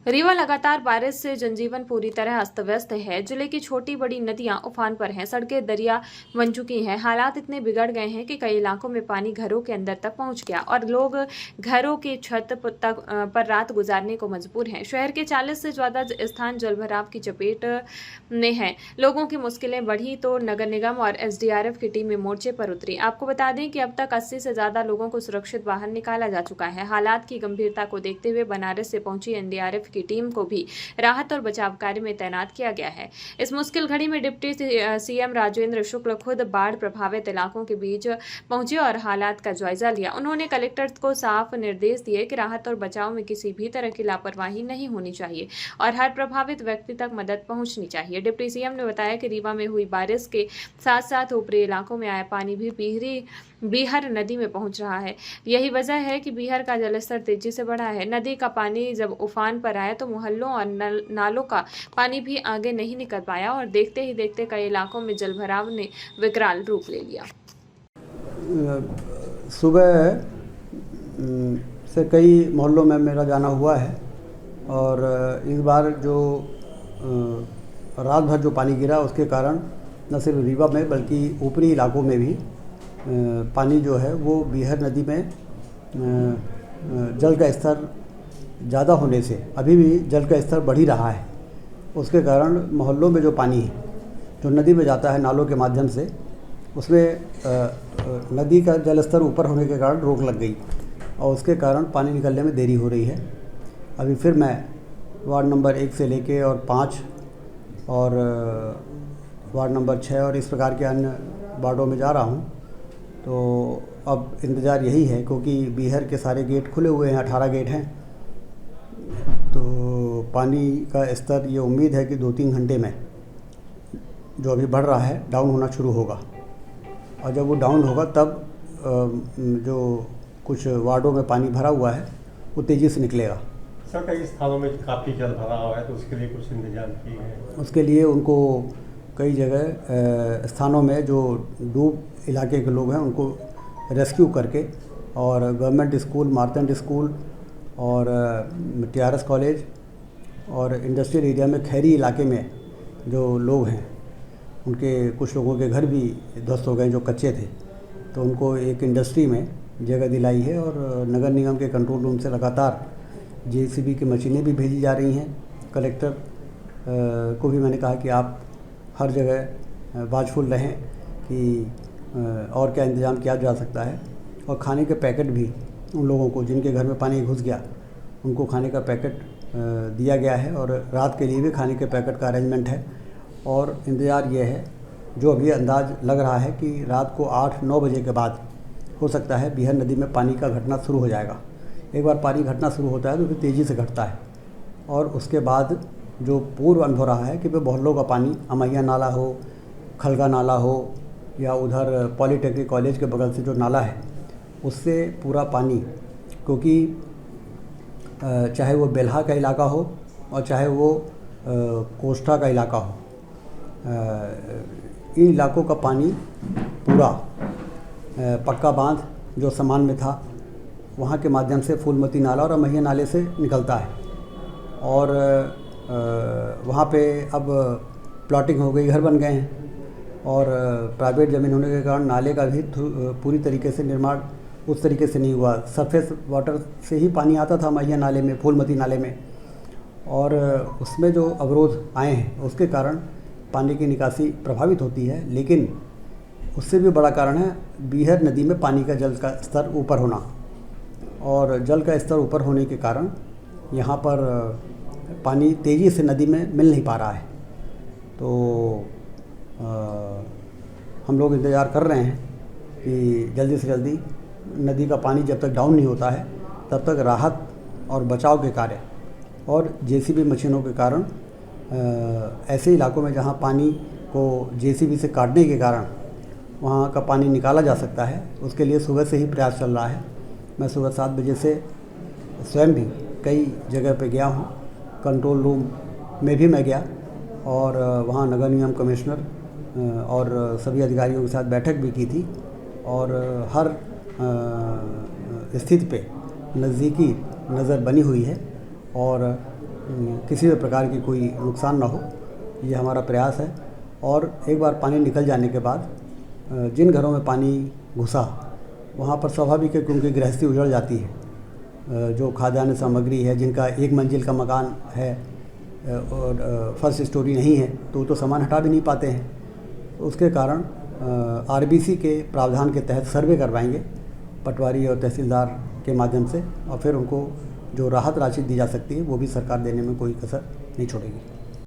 रीवा लगातार बारिश से जनजीवन पूरी तरह अस्त व्यस्त है। जिले की छोटी बड़ी नदियां उफान पर हैं, सड़कें दरिया बन चुकी हैं। हालात इतने बिगड़ गए हैं कि कई इलाकों में पानी घरों के अंदर तक पहुंच गया और लोग घरों की छत पर रात गुजारने को मजबूर हैं। शहर के 40 से ज्यादा स्थान जलभराव की चपेट में हैं। लोगों की मुश्किलें बढ़ी तो नगर निगम और एसडीआरएफ की टीमें मोर्चे पर उतरी। आपको बता दें कि अब तक 80 से ज्यादा लोगों को सुरक्षित बाहर निकाला जा चुका है। हालात की गंभीरता को देखते हुए बनारस से पहुंची एनडीआरएफ की टीम को भी राहत और बचाव कार्य में तैनात किया गया है। इस मुश्किल घड़ी में डिप्टी सीएम राजेंद्र शुक्ल खुद बाढ़ प्रभावित इलाकों के बीच पहुंचे और हालात का जायजा लिया। उन्होंने कलेक्टर को साफ निर्देश दिए कि राहत और बचाव में किसी भी तरह की लापरवाही नहीं होनी चाहिए और हर प्रभावित व्यक्ति तक मदद पहुंचनी चाहिए। डिप्टी सीएम ने बताया कि रीवा में हुई बारिश के साथ साथ ऊपरी इलाकों में आया पानी भी बीहर नदी में पहुंच रहा है। यही वजह है कि बीहर का जलस्तर तेजी से बढ़ा है। नदी का पानी जब उफान पर आया तो मोहल्लों और नालों का पानी भी आगे नहीं निकल पाया और देखते ही देखते कई इलाकों में जलभराव ने विकराल रूप ले लिया। सुबह से कई मोहल्लों में मेरा जाना हुआ है और इस बार जो रात भर जो पानी गिरा उसके कारण न सिर्फ रीवा में बल्कि ऊपरी इलाकों में भी पानी जो है वो बीहर नदी में जल का स्तर ज़्यादा होने से अभी भी जल का स्तर बढ़ ही रहा है। उसके कारण मोहल्लों में जो पानी है जो नदी में जाता है नालों के माध्यम से, उसमें नदी का जल स्तर ऊपर होने के कारण रोक लग गई और उसके कारण पानी निकलने में देरी हो रही है। अभी फिर मैं वार्ड नंबर 1 से लेके और 5 और वार्ड नंबर 6 और इस प्रकार के अन्य वार्डों में जा रहा हूँ। तो अब इंतज़ार यही है क्योंकि बीहर के सारे गेट खुले हुए हैं, 18 गेट हैं, तो पानी का स्तर ये उम्मीद है कि 2-3 घंटे में जो अभी बढ़ रहा है डाउन होना शुरू होगा और जब वो डाउन होगा तब जो कुछ वार्डों में पानी भरा हुआ है वो तेज़ी से निकलेगा। सर कई स्थानों में काफ़ी जल भरा हुआ है तो उसके लिए कुछ इंतजाम किए हैं? उसके लिए उनको कई जगह स्थानों में जो डूब इलाके के लोग हैं उनको रेस्क्यू करके और गवर्नमेंट स्कूल, मार्तंड स्कूल और टीआरएस कॉलेज और इंडस्ट्रियल एरिया में खैरी इलाके में जो लोग हैं उनके कुछ लोगों के घर भी ध्वस्त हो गए जो कच्चे थे, तो उनको एक इंडस्ट्री में जगह दिलाई है और नगर निगम के कंट्रोल रूम से लगातार जेसीबी की मशीनें भी भेजी जा रही हैं। कलेक्टर को भी मैंने कहा कि आप हर जगह वाचफुल रहें कि और क्या इंतज़ाम किया जा सकता है और खाने के पैकेट भी उन लोगों को जिनके घर में पानी घुस गया उनको खाने का पैकेट दिया गया है और रात के लिए भी खाने के पैकेट का अरेंजमेंट है। और इंतज़ार ये है, जो अभी अंदाज़ लग रहा है कि रात को 8-9 बजे के बाद हो सकता है बीहर नदी में पानी का घटना शुरू हो जाएगा। एक बार पानी घटना शुरू होता है तो फिर तेज़ी से घटता है और उसके बाद जो पूर्व अनुभव रहा है कि भाई मोहल्लों का पानी अमैया नाला हो, खलगा नाला हो या उधर पॉलीटेक्निक कॉलेज के बगल से जो नाला है उससे पूरा पानी, क्योंकि चाहे वो बेल्हा का इलाका हो और चाहे वो कोस्टा का इलाका हो, इन इलाकों का पानी पूरा पक्का बांध जो समान में था वहाँ के माध्यम से फूलमती नाला और अमैया नाले से निकलता है और वहाँ पे अब प्लॉटिंग हो गई, घर बन गए हैं और प्राइवेट ज़मीन होने के कारण नाले का भी पूरी तरीके से निर्माण उस तरीके से नहीं हुआ। सरफेस वाटर से ही पानी आता था अमैया नाले में, फूलमती नाले में, और उसमें जो अवरोध आए हैं उसके कारण पानी की निकासी प्रभावित होती है। लेकिन उससे भी बड़ा कारण है बीहर नदी में पानी का जल का स्तर ऊपर होना और जल का स्तर ऊपर होने के कारण यहाँ पर पानी तेज़ी से नदी में मिल नहीं पा रहा है। तो हम लोग इंतज़ार कर रहे हैं कि जल्दी से जल्दी नदी का पानी जब तक डाउन नहीं होता है तब तक राहत और बचाव के कार्य और जेसीबी मशीनों के कारण ऐसे इलाकों में जहाँ पानी को जेसीबी से काटने के कारण वहाँ का पानी निकाला जा सकता है, उसके लिए सुबह से ही प्रयास चल रहा है। मैं सुबह 7 बजे से स्वयं भी कई जगह पे गया हूँ, कंट्रोल रूम में भी मैं गया और वहाँ नगर निगम कमिश्नर और सभी अधिकारियों के साथ बैठक भी की थी और हर स्थिति पे नज़दीकी नज़र बनी हुई है और किसी भी प्रकार की कोई नुकसान ना हो, ये हमारा प्रयास है। और एक बार पानी निकल जाने के बाद जिन घरों में पानी घुसा वहाँ पर स्वाभाविक है कि उनकी गृहस्थी उजड़ जाती है। जो खाद्यान्न सामग्री है, जिनका एक मंजिल का मकान है और फर्स्ट स्टोरी नहीं है, तो वो तो सामान हटा भी नहीं पाते हैं। तो उसके कारण आरबीसी के प्रावधान के तहत सर्वे करवाएंगे पटवारी और तहसीलदार के माध्यम से, और फिर उनको जो राहत राशि दी जा सकती है वो भी सरकार देने में कोई कसर नहीं छोड़ेगी।